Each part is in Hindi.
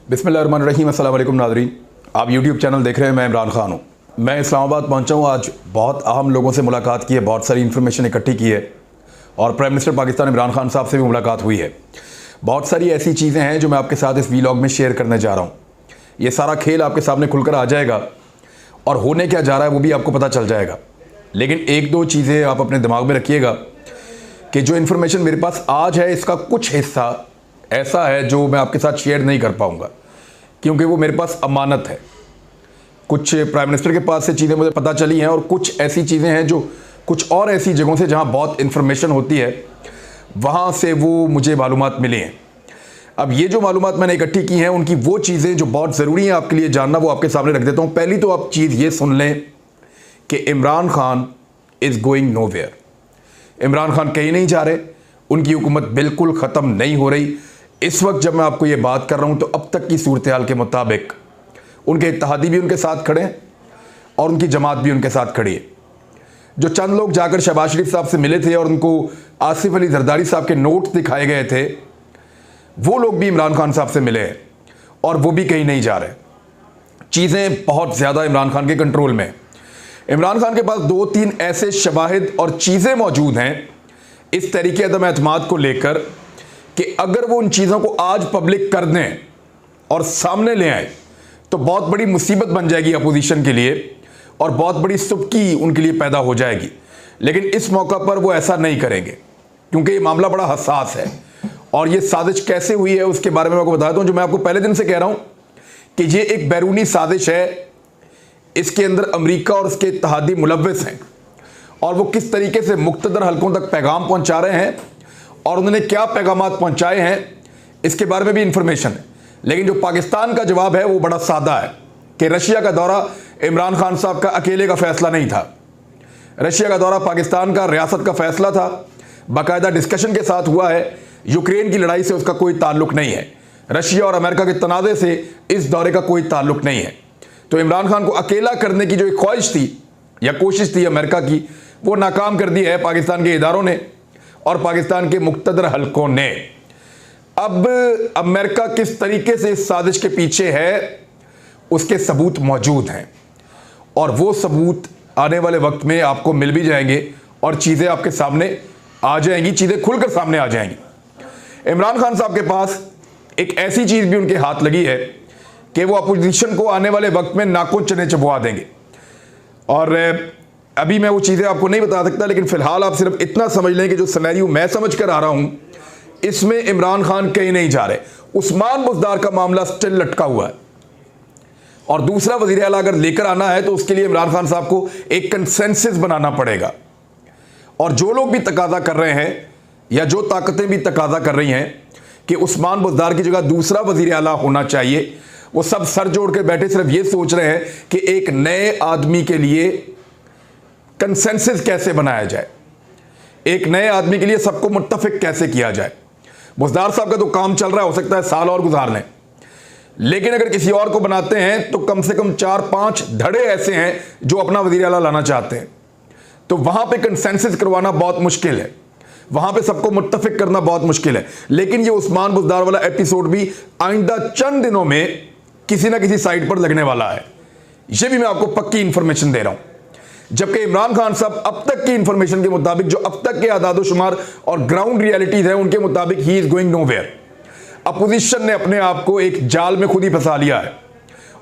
बिस्मिल्लाहिर्रहमानिर्रहीम। अस्सलाम वालेकुम नाज़रीन, आप यूट्यूब चैनल देख रहे हैं। मैं इमरान खान हूँ। मैं इस्लामाबाद पहुँचा हूँ। आज बहुत अहम लोगों से मुलाकात की है, बहुत सारी इन्फॉर्मेशन इकट्ठी की है और प्राइम मिनिस्टर पाकिस्तान इमरान खान साहब से भी मुलाकात हुई है। बहुत सारी ऐसी चीज़ें हैं जो मैं आपके साथ इस वीलॉग में शेयर करने जा रहा हूँ। ये सारा खेल आपके सामने खुलकर आ जाएगा और होने क्या जा रहा है वो भी आपको पता चल जाएगा। लेकिन एक दो चीज़ें आप अपने दिमाग में रखिएगा कि जो इन्फॉर्मेशन मेरे पास आज है इसका कुछ हिस्सा ऐसा है जो मैं आपके साथ शेयर नहीं कर पाऊंगा, क्योंकि वो मेरे पास अमानत है। कुछ प्राइम मिनिस्टर के पास से चीज़ें मुझे पता चली हैं और कुछ ऐसी चीज़ें हैं जो कुछ और ऐसी जगहों से जहां बहुत इन्फॉर्मेशन होती है वहां से वो मुझे मालूमात मिली हैं। अब ये जो मालूमात मैंने इकट्ठी की हैं उनकी वो चीज़ें जो बहुत ज़रूरी हैं आपके लिए जानना, वो आपके सामने रख देता हूँ। पहली तो आप चीज़ ये सुन लें कि Imran Khan is going nowhere. Imran Khan कहीं नहीं जा रहे, उनकी हुकूमत बिल्कुल ख़त्म नहीं हो रही। इस वक्त जब मैं आपको ये बात कर रहा हूँ तो अब तक की सूरत हाल के मुताबिक उनके इत्तेहादी भी उनके साथ खड़े हैं और उनकी जमात भी उनके साथ खड़ी है। जो चंद लोग जाकर शहबाज शरीफ साहब से मिले थे और उनको आसिफ अली जरदारी साहब के नोट दिखाए गए थे, वो लोग भी इमरान खान साहब से मिले हैं और वो भी कहीं नहीं जा रहे। चीज़ें बहुत ज़्यादा इमरान खान के कंट्रोल में। इमरान खान के पास दो तीन ऐसे शवाहिद और चीज़ें मौजूद हैं इस तरीके अदम एतमाद को लेकर कि अगर वो उन चीज़ों को आज पब्लिक कर दें और सामने ले आए तो बहुत बड़ी मुसीबत बन जाएगी अपोजिशन के लिए और बहुत बड़ी सुबकी उनके लिए पैदा हो जाएगी। लेकिन इस मौका पर वो ऐसा नहीं करेंगे क्योंकि ये मामला बड़ा हसास है। और ये साजिश कैसे हुई है उसके बारे में मैं आपको बताता हूँ। जो मैं आपको पहले दिन से कह रहा हूँ कि ये एक बैरूनी साजिश है, इसके अंदर अमेरिका और उसके इत्तेहादी मुलव्विस हैं और वो किस तरीके से मुख्तदर हलकों तक पैगाम पहुँचा रहे हैं और उन्होंने क्या पैगाम पहुँचाए हैं इसके बारे में भी इंफॉर्मेशन है। लेकिन जो पाकिस्तान का जवाब है वो बड़ा सादा है कि रशिया का दौरा इमरान खान साहब का अकेले का फैसला नहीं था। रशिया का दौरा पाकिस्तान का रियासत का फैसला था, बाकायदा डिस्कशन के साथ हुआ है। यूक्रेन की लड़ाई से उसका कोई ताल्लुक नहीं है, रशिया और अमेरिका के तनाज़े से इस दौरे का कोई ताल्लुक नहीं है। तो इमरान खान को अकेला करने की जो एक ख्वाहिश थी या कोशिश थी अमेरिका की, वो नाकाम कर दी है पाकिस्तान के इदारों ने और पाकिस्तान के मुख्तदर हलकों ने। अब अमेरिका किस तरीके से इस साजिश के पीछे है उसके सबूत मौजूद हैं और वो सबूत आने वाले वक्त में आपको मिल भी जाएंगे और चीज़ें आपके सामने आ जाएंगी, चीज़ें खुलकर सामने आ जाएंगी। इमरान खान साहब के पास एक ऐसी चीज़ भी उनके हाथ लगी है कि वो अपोजिशन को आने वाले वक्त में नाखून चने चबवा देंगे। और अभी मैं वो चीज़ें आपको नहीं बता सकता, लेकिन फ़िलहाल आप सिर्फ इतना समझ लें कि जो सिनेरियो मैं समझ कर आ रहा हूँ इसमें इमरान खान कहीं नहीं जा रहे। उस्मान बुज़दार का मामला स्टिल लटका हुआ है और दूसरा वज़ीर आला अगर लेकर आना है तो उसके लिए इमरान खान साहब को एक कंसेंसस बनाना पड़ेगा। और जो लोग भी तकाजा कर रहे हैं या जो ताकतें भी तकाजा कर रही हैं कि उस्मान बुज़दार की जगह दूसरा वज़ीर आला होना चाहिए, वो सब सर जोड़ के बैठे सिर्फ ये सोच रहे हैं कि एक नए आदमी के लिए कंसेंसस कैसे बनाया जाए, एक नए आदमी के लिए सबको मुत्तफिक कैसे किया जाए। बुज़दार साहब का तो काम चल रहा है, हो सकता है साल और गुजार लें, लेकिन अगर किसी और को बनाते हैं तो कम से कम 4-5 धड़े ऐसे हैं जो अपना वज़ीर आला लाना चाहते हैं। तो वहां पे कंसेंसस करवाना बहुत मुश्किल है, वहां पे सबको मुत्तफिक करना बहुत मुश्किल है। लेकिन ये उस्मान बुज़दार वाला एपिसोड भी आइंदा चंद दिनों में किसी ना किसी साइड पर लगने वाला है, ये भी मैं आपको पक्की इंफॉर्मेशन दे रहा हूं। जबकि इमरान खान साहब अब तक की इंफॉर्मेशन के मुताबिक, जो अब तक के आदादो शुमार और ग्राउंड रियलिटीज हैं उनके मुताबिक he is going nowhere. Opposition ने अपने आप को एक जाल में खुद ही फंसा लिया है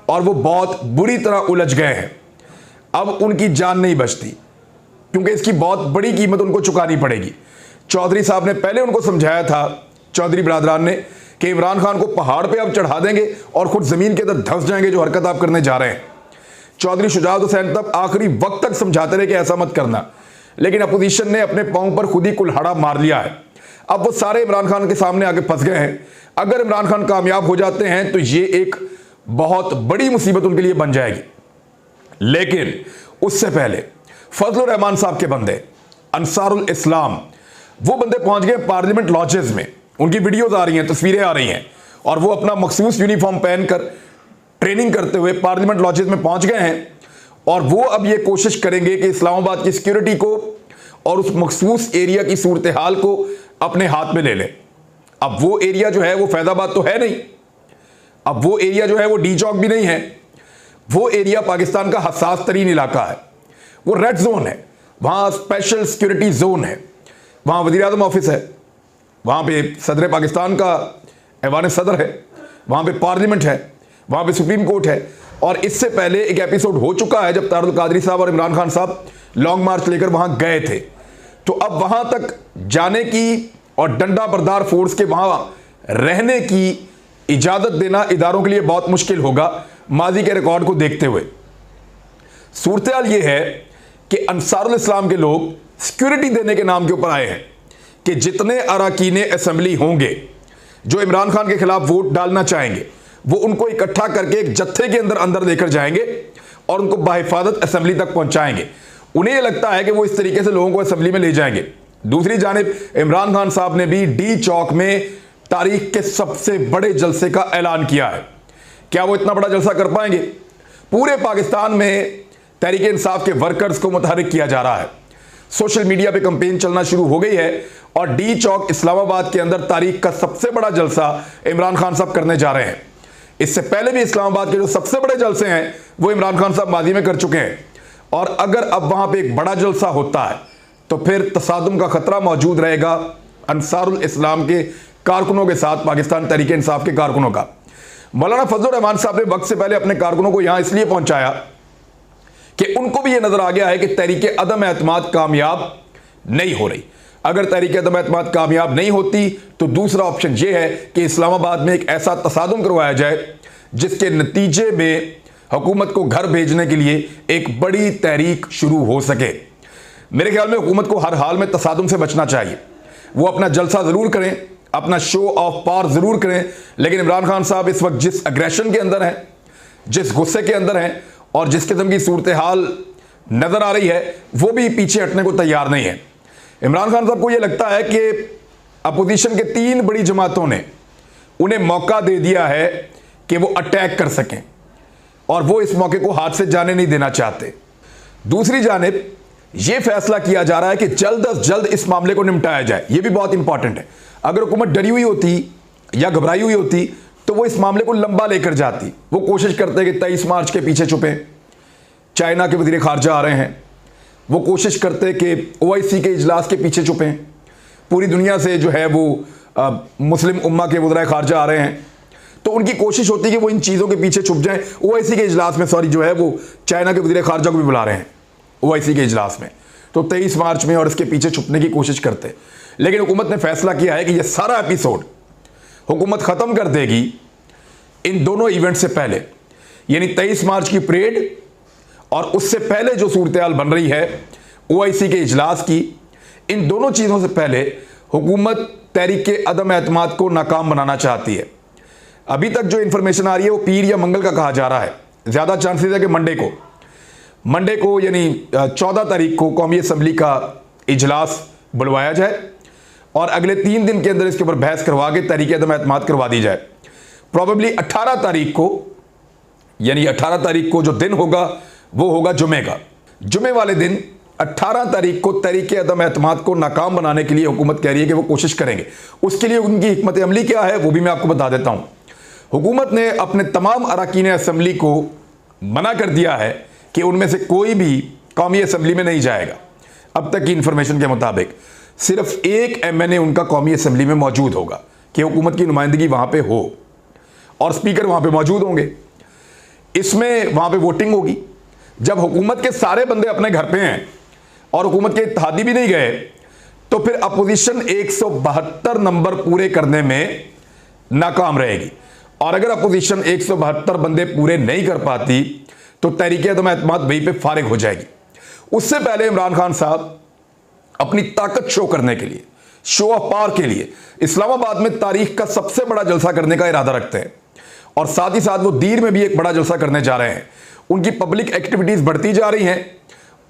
और वो बहुत बुरी तरह उलझ गए हैं। अब उनकी जान नहीं बचती क्योंकि इसकी बहुत बड़ी कीमत उनको चुकानी पड़ेगी। चौधरी साहब ने पहले उनको समझाया था, चौधरी बरादरान ने, कि इमरान खान को पहाड़ पे आप चढ़ा देंगे और खुद जमीन के अंदर धंस जाएंगे जो हरकत आप करने जा रहे हैं। चौधरी शुजात हुसैन तब आखिरी वक्त तक समझाते रहे कि ऐसा मत करना, लेकिन अपोजिशन ने अपने पांव पर खुद ही कुल्हाड़ा मार लिया है। अब वो सारे इमरान खान के सामने आके फंस गए हैं। अगर इमरान खान कामयाब हो जाते हैं तो ये एक बहुत बड़ी मुसीबत उनके लिए बन जाएगी। लेकिन उससे पहले फजलुर रहमान साहब के बंदे अंसारुल इस्लाम, वो बंदे पहुंच गए पार्लियामेंट लॉजेस में। उनकी वीडियोज आ रही हैं, तस्वीरें आ रही हैं और वो अपना मखसूस यूनिफॉर्म पहनकर ट्रेनिंग करते हुए पार्लियामेंट लॉजेस में पहुंच गए हैं और वो अब ये कोशिश करेंगे कि इस्लामाबाद की सिक्योरिटी को और उस मखसूस एरिया की सूरत हाल को अपने हाथ में ले लें। अब वो एरिया जो है वो फैजाबाद तो है नहीं, अब वो एरिया जो है वो डी चौक भी नहीं है, वो एरिया पाकिस्तान का हसास तरीन इलाका है, वो रेड जोन है, वहां स्पेशल सिक्योरिटी जोन है, वहां वज़ीर आज़म ऑफिस है, वहां पे सदर पाकिस्तान का ऐवान सदर है, वहां पे पार्लियामेंट है, वहां पे सुप्रीम कोर्ट है। और इससे पहले एक एपिसोड हो चुका है जब तारुल कादरी साहब और इमरान खान साहब लॉन्ग मार्च लेकर वहां गए थे। तो अब वहां तक जाने की और डंडा बरदार फोर्स के वहां रहने की इजाजत देना इदारों के लिए बहुत मुश्किल होगा माजी के रिकॉर्ड को देखते हुए। सूरत यह है कि अंसारुल इस्लाम के लोग सिक्योरिटी देने के नाम के ऊपर आए हैं कि जितने अरकान असेंबली होंगे जो इमरान खान के खिलाफ वोट डालना चाहेंगे वो उनको इकट्ठा करके एक जत्थे के अंदर लेकर जाएंगे और उनको बाहिफाजत असेंबली तक पहुंचाएंगे। उन्हें यह लगता है कि वो इस तरीके से लोगों को असेंबली में ले जाएंगे। दूसरी जानिब इमरान खान साहब ने भी डी चौक में तारीख के सबसे बड़े जलसे का ऐलान किया है। क्या वो इतना बड़ा जलसा कर पाएंगे? पूरे पाकिस्तान में तहरीक इंसाफ के वर्कर्स को मुतहरिक किया जा रहा है, सोशल मीडिया पे कैंपेन चलना शुरू हो गई है और डी चौक इस्लामाबाद के अंदर तारीख का सबसे बड़ा जलसा इमरान खान साहब करने जा रहे हैं। इससे पहले भी इस्लामाबाद के जो सबसे बड़े जलसे हैं वो इमरान खान साहब माजी में कर चुके हैं और अगर अब वहां पे एक बड़ा जलसा होता है तो फिर तसादुम का खतरा मौजूद रहेगा अंसारुल इस्लाम के कारकुनों के साथ, पाकिस्तान तहरीक इंसाफ के कारकुनों का। मौलाना फजलुर रहमान साहब ने वक्त से पहले अपने कारकुनों को यहां इसलिए पहुंचाया कि उनको भी यह नजर आ गया है कि तहरीक अदम एतमाद कामयाब नहीं हो रही। अगर तहरीक अदम एतमाद कामयाब नहीं होती तो दूसरा ऑप्शन यह है कि इस्लामाबाद में एक ऐसा तसादुम करवाया जाए जिसके नतीजे में हुकूमत को घर भेजने के लिए एक बड़ी तहरीक शुरू हो सके। मेरे ख्याल में हुकूमत को हर हाल में तसादुम से बचना चाहिए। वो अपना जलसा जरूर करें, अपना शो ऑफ पावर जरूर करें, लेकिन इमरान खान साहब इस वक्त जिस अग्रेशन के अंदर हैं, जिस गुस्से के अंदर हैं और जिस किस्म की सूरत हाल नजर आ रही है वो भी पीछे हटने को तैयार नहीं है। इमरान खान साहब को यह लगता है कि अपोजिशन के 3 बड़ी जमातों ने उन्हें मौका दे दिया है कि वो अटैक कर सकें और वो इस मौके को हाथ से जाने नहीं देना चाहते। दूसरी जानिब यह फैसला किया जा रहा है कि जल्द अज जल्द इस मामले को निपटाया जाए। यह भी बहुत इंपॉर्टेंट है। अगर हुकूमत डरी हुई होती या घबराई हुई होती तो वो इस मामले को लंबा लेकर जाती। वो कोशिश करते कि 23 मार्च के पीछे छुपे, चाइना के वज़ीर ख़ारजा आ रहे हैं, वो कोशिश करते कि OIC के इजलास के पीछे छुपें, पूरी दुनिया से जो है वो मुस्लिम उम्मा के वज़ीर ख़ारजा आ रहे हैं, तो उनकी कोशिश होती है कि वो इन चीज़ों के पीछे छुप जाएं। OIC के इजलास में जो है वो चाइना के वज़ीर ख़ारजा को भी बुला रहे हैं OIC के इजलास में, तो 23 मार्च में और इसके पीछे छुपने की कोशिश करते। लेकिन हुकूमत ने फैसला किया है कि यह सारा एपिसोड हुकूमत ख़त्म कर देगी इन दोनों इवेंट से पहले, यानी 23 मार्च की परेड और उससे पहले जो सूरत हाल बन रही है OIC के इजलास की। इन दोनों चीज़ों से पहले हुकूमत तहरीक अदम एतमाद को नाकाम बनाना चाहती है। अभी तक जो इंफॉर्मेशन आ रही है वो पीर या मंगल का कहा जा रहा है। ज़्यादा चांसेस है कि मंडे को यानी 14 तारीख को कौमी असम्बली का इजलास बुलवाया जाए और अगले 3 दिन के अंदर इसके ऊपर बहस करवा के तहरीक अदम एतमाद करवा दी जाए। प्रॉबेबली 18 तारीख को, यानी 18 तारीख को जो दिन होगा वो होगा जुमे का। जुमे वाले दिन 18 तारीख को तहरीक अदम एतमाद को नाकाम बनाने के लिए हुकूमत कह रही है कि वो कोशिश करेंगे। उसके लिए उनकी हिकमत अमली क्या है वो भी मैं आपको बता देता हूं। हुकूमत ने अपने तमाम अरकान असेंबली को मना कर दिया है कि उनमें से कोई भी कौमी असेंबली में नहीं जाएगा। अब तक की इंफॉर्मेशन के मुताबिक सिर्फ एक MNA उनका कौमी असेंबली में मौजूद होगा कि हुकूमत की नुमाइंदगी वहां पे हो और स्पीकर वहां पे मौजूद होंगे। इसमें वहां पे वोटिंग होगी। जब हुकूमत के सारे बंदे अपने घर पे हैं और हुकूमत के इत्तेहादी भी नहीं गए तो फिर अपोजिशन 172 नंबर पूरे करने में नाकाम रहेगी और अगर अपोजिशन 172 बंदे पूरे नहीं कर पाती तो तहरीक अदम एतमाद वहीं पे फारिग हो जाएगी। उससे पहले इमरान खान साहब अपनी ताकत शो करने के लिए, शो ऑफ पावर के लिए इस्लामाबाद में तारीख का सबसे बड़ा जलसा करने का इरादा रखते हैं और साथ ही साथ वो दीर में भी एक बड़ा जलसा करने जा रहे हैं। उनकी पब्लिक एक्टिविटीज बढ़ती जा रही हैं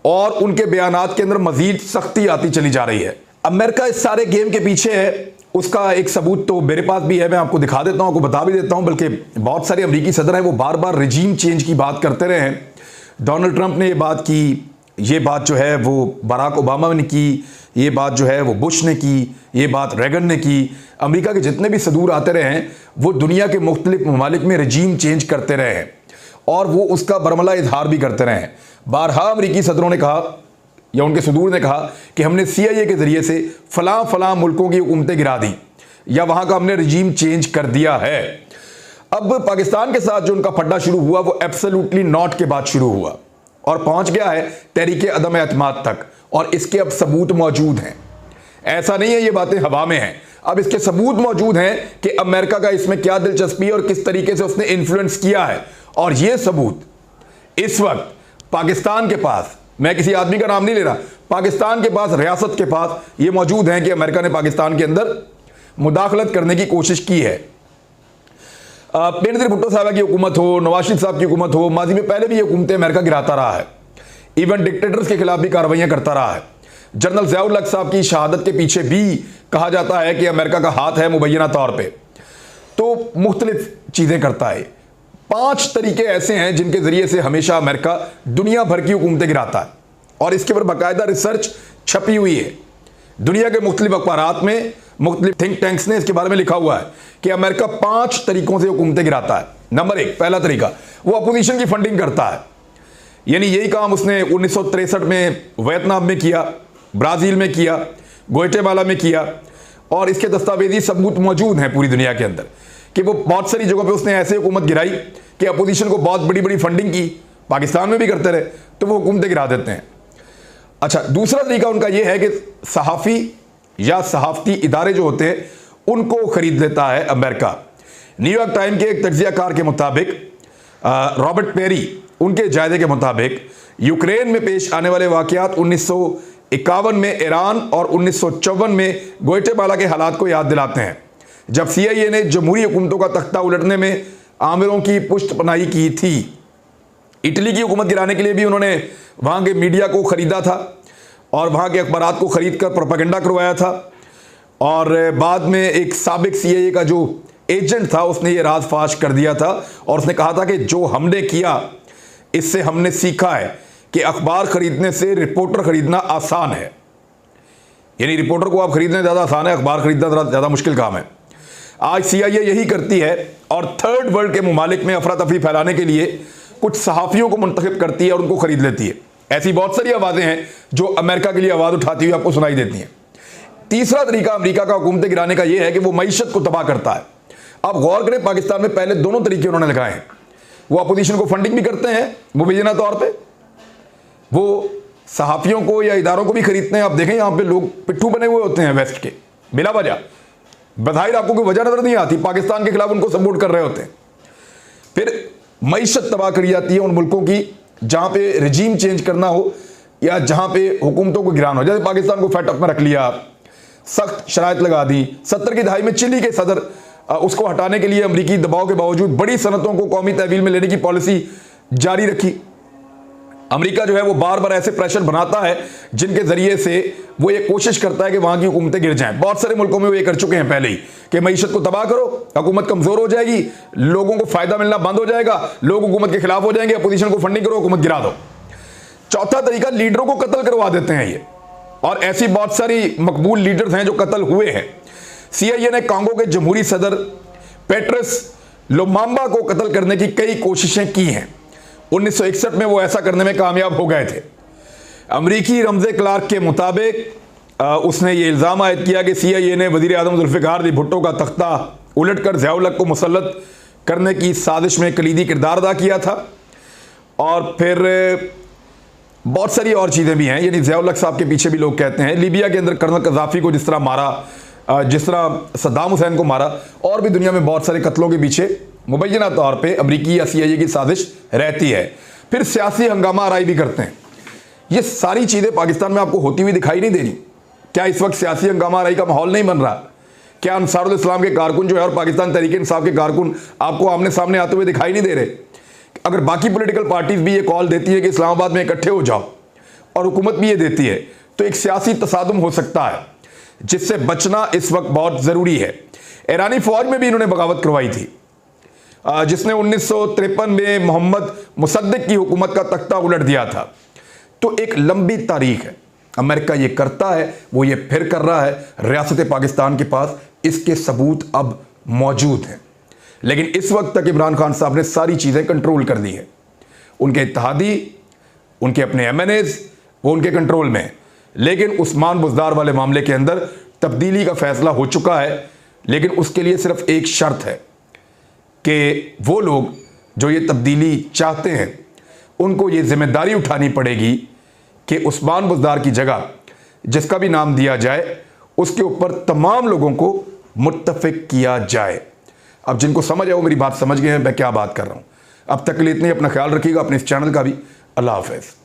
और उनके बयानात के अंदर मजीद सख्ती आती चली जा रही है। अमेरिका इस सारे गेम के पीछे है, उसका एक सबूत तो मेरे पास भी है, मैं आपको दिखा देता हूं, आपको बता भी देता हूं। बल्कि बहुत सारे अमरीकी सदर हैं वो बार बार रिजीम चेंज की बात करते रहे हैं। डोनाल्ड ट्रंप ने ये बात की, ये बात जो है वो बराक ओबामा ने की, ये बात जो है वो बुश ने की, ये बात रेगन ने की। अमेरिका के जितने भी सदूर आते रहे हैं वो दुनिया के मुख्तलिफ ममालिक में रजीम चेंज करते रहे हैं और वो उसका बरमला इजहार भी करते रहे हैं। बारहा अमरीकी सदरों ने कहा या उनके सदूर ने कहा कि हमने CIA के ज़रिए से फ़लाँ फ़लाँ मुल्कों की हुकूमतें गिरा दी या वहाँ का हमने रजीम चेंज कर दिया है। अब पाकिस्तान के साथ जो उनका फड्डा शुरू हुआ वो एब्सोल्युटली नॉट के बाद शुरू हुआ और पहुँच गया है तहरीक अदम एतमाद तक, और इसके अब सबूत मौजूद हैं। ऐसा नहीं है ये बातें हवा में हैं, अब इसके सबूत मौजूद हैं कि अमेरिका का इसमें क्या दिलचस्पी है और किस तरीके से उसने इन्फ्लुएंस किया है। और ये सबूत इस वक्त पाकिस्तान के पास, मैं किसी आदमी का नाम नहीं ले रहा, पाकिस्तान के पास, रियासत के पास ये मौजूद हैं कि अमेरिका ने पाकिस्तान के अंदर मुदाखलत करने की कोशिश की है। बेनज़ीर भुट्टो साहब की हुकूमत हो, नवाज शरीफ साहब की हुकूमत हो, माजी में पहले भी ये हुकूमतें अमेरिका गिराता रहा है, इवन डिक्टेटर्स के खिलाफ भी कार्रवाइयां करता रहा है। जनरल ज़ियाउल हक साहब की शहादत के पीछे भी कहा जाता है कि अमेरिका का हाथ है मुबैना तौर पे, तो मुख्तलिफ चीज़ें करता है। 5 तरीके ऐसे हैं जिनके ज़रिए से हमेशा अमेरिका दुनिया भर की हुकूमतें गिराता है और इसके ऊपर बाकायदा रिसर्च छपी हुई है। दुनिया के मुख्तलिफ अखबारात में, मुख्तलिफ थिंक टैंक्स ने इसके बारे में लिखा हुआ है कि अमेरिका 5 तरीकों से हुकूमतें गिराता है। नंबर 1, पहला तरीका, वो अपोजिशन की फंडिंग करता है। यानी यही काम उसने 1963 में वियतनाम में किया, ब्राज़ील में किया, ग्वाटेमाला में किया, और इसके दस्तावेजी सबूत मौजूद हैं पूरी दुनिया के अंदर कि वो बहुत सारी जगहों पे उसने ऐसे हुकूमत गिराई कि अपोजिशन को बहुत बड़ी बड़ी फंडिंग की, पाकिस्तान में भी करते रहे, तो वो हुकूमतें गिरा देते हैं। अच्छा, दूसरा तरीका उनका ये है कि सहाफ़ी या सहाफ़ती इदारे जो होते हैं उनको ख़रीद लेता है अमेरिका। न्यूयॉर्क टाइम के एक तज्ज़ियाकार के मुताबिक, रॉबर्ट पेरी, उनके जायजे के मुताबिक यूक्रेन में पेश आने वाले वाक़यात 1951 में ईरान और 1954 में ग्वाटेमाला के हालात को याद दिलाते हैं, जब CIA ने जमहूरी हुकूमतों का तख्ता उलटने में आमिरों की पुष्टपनाही की थी। इटली की हुकूमत गिराने के लिए भी उन्होंने वहाँ के मीडिया को ख़रीदा था और वहाँ के अखबारात को ख़रीद कर प्रोपेगेंडा करवाया था, और बाद में एक साबिक CIA का जो एजेंट था उसने ये राज फाश कर दिया था और उसने कहा था कि जो हमने किया इससे हमने सीखा है कि अखबार ख़रीदने से रिपोर्टर ख़रीदना आसान है। यानी रिपोर्टर को आप ख़रीदना ज़्यादा आसान है, अखबार ख़रीदना ज़्यादा मुश्किल काम है। आज CIA यही करती है और थर्ड वर्ल्ड के ममालिक में अफरा तफरी फैलाने के लिए कुछ सहाफ़ियों को मुंतखब करती है और उनको ख़रीद लेती है। ऐसी बहुत सारी आवाज़ें हैं जो अमेरिका के लिए आवाज़ उठाती हुई आपको सुनाई देती हैं। तीसरा तरीका अमेरिका का हुकूमतें गिराने का यह है कि वो मईशत को तबाह करता है। आप गौर करें, पाकिस्तान में पहले दोनों तरीके उन्होंने लगाए हैं। वो अपोजिशन को फंडिंग भी करते हैं मुबैना तौर पे, वो सहाफ़ियों को या इदारों को भी खरीदते हैं। आप देखें यहाँ पे लोग पिट्ठू बने हुए होते हैं वेस्ट के, बिला वजह, बज़ाहिर आपको कोई वजह नजर नहीं आती, पाकिस्तान के खिलाफ उनको सपोर्ट कर रहे होते हैं। फिर मईशत तबाह करी जाती है उन मुल्कों की जहाँ पे रजीम चेंज करना हो या जहाँ पे हुकूमतों को गिराना हो। जैसे पाकिस्तान को फेट अप में रख लिया, सख्त शराइत लगा दी। 70 की दहाई में चिली के सदर उसको हटाने के लिए अमरीकी दबाव के बावजूद बड़ी सनतों को कौमी तहवील में लेने की पॉलिसी जारी रखी। अमेरिका जो है वो बार बार ऐसे प्रेशर बनाता है जिनके ज़रिए से वो ये कोशिश करता है कि वहाँ की हुकूमतें गिर जाएं। बहुत सारे मुल्कों में वो ये कर चुके हैं पहले ही कि मईशत को तबाह करो, हुकूमत कमज़ोर हो जाएगी, लोगों को फ़ायदा मिलना बंद हो जाएगा, लोग हुकूमत के खिलाफ हो जाएंगे, अपोजिशन को फंडिंग करो, हुकूमत गिरा दो। चौथा तरीका, लीडरों को कत्ल करवा देते हैं ये, और ऐसी बहुत सारी मकबूल लीडर्स हैं जो कत्ल हुए हैं। CIA ने कांगो के जमहूरी सदर पेट्रस लुमाम्बा को कत्ल करने की कई कोशिशें की हैं। 1961 में वो ऐसा करने में कामयाब हो गए थे। अमरीकी रमज़े क्लार्क के मुताबिक उसने ये इल्ज़ाम आयद किया कि CIA ने वज़ीर आज़म ज़ुल्फ़िकार अली भुट्टो का तख्ता उलट कर ज़ियाउल हक को मुसल्लत करने की साजिश में कलीदी किरदार अदा किया था। और फिर बहुत सारी और चीज़ें भी हैं। यानी ज़ियाउल हक साहब के पीछे भी लोग कहते हैं, लीबिया के अंदर कर्नल कज़ाफ़ी को जिस तरह मारा, जिस तरह सद्दाम हुसैन को मारा, और भी दुनिया में बहुत सारे कत्लों के पीछे मुबैना तौर पे अमरीकी या CIA की साजिश रहती है। फिर सियासी हंगामा आराई भी करते हैं। ये सारी चीज़ें पाकिस्तान में आपको होती हुई दिखाई नहीं दे रही। क्या इस वक्त सियासी हंगामा आराई का माहौल नहीं बन रहा? क्या अंसारुल इस्लाम के कारकुन जो है और पाकिस्तान तहरीक इंसाफ के कारकुन आपको आमने सामने आते हुए दिखाई नहीं दे रहे? अगर बाकी पॉलिटिकल पार्टीज भी ये कॉल देती है कि इस्लामाबाद में इकट्ठे हो जाओ, और हुकूमत भी ये देती है, तो एक सियासी तसादुम हो सकता है जिससे बचना इस वक्त बहुत ज़रूरी है। ईरानी फ़ौज में भी इन्होंने बगावत करवाई थी, जिसने 1953 में मोहम्मद मुसद्दिक की हुकूमत का तख्ता उलट दिया था। तो एक लंबी तारीख है। अमेरिका ये करता है, वो ये फिर कर रहा है, रियासत पाकिस्तान के पास इसके सबूत अब मौजूद हैं। लेकिन इस वक्त तक इमरान खान साहब ने सारी चीज़ें कंट्रोल कर दी हैं। उनके इत्तेहादी, उनके अपने एमएनएज, वो उनके कंट्रोल में है। लेकिन उस्मान बुज़दार वाले मामले के अंदर तब्दीली का फैसला हो चुका है, लेकिन उसके लिए सिर्फ एक शर्त है कि वो लोग जो ये तब्दीली चाहते हैं उनको ये जिम्मेदारी उठानी पड़ेगी कि उस्मान बुज़दार की जगह जिसका भी नाम दिया जाए उसके ऊपर तमाम लोगों को मुत्तफिक किया जाए। अब जिनको समझ है वो मेरी बात समझ गए हैं मैं क्या बात कर रहा हूँ। अब तक के लिए इतनी, अपना ख्याल रखिएगा, अपने इस चैनल का भी। अल्लाह हाफ़िज़।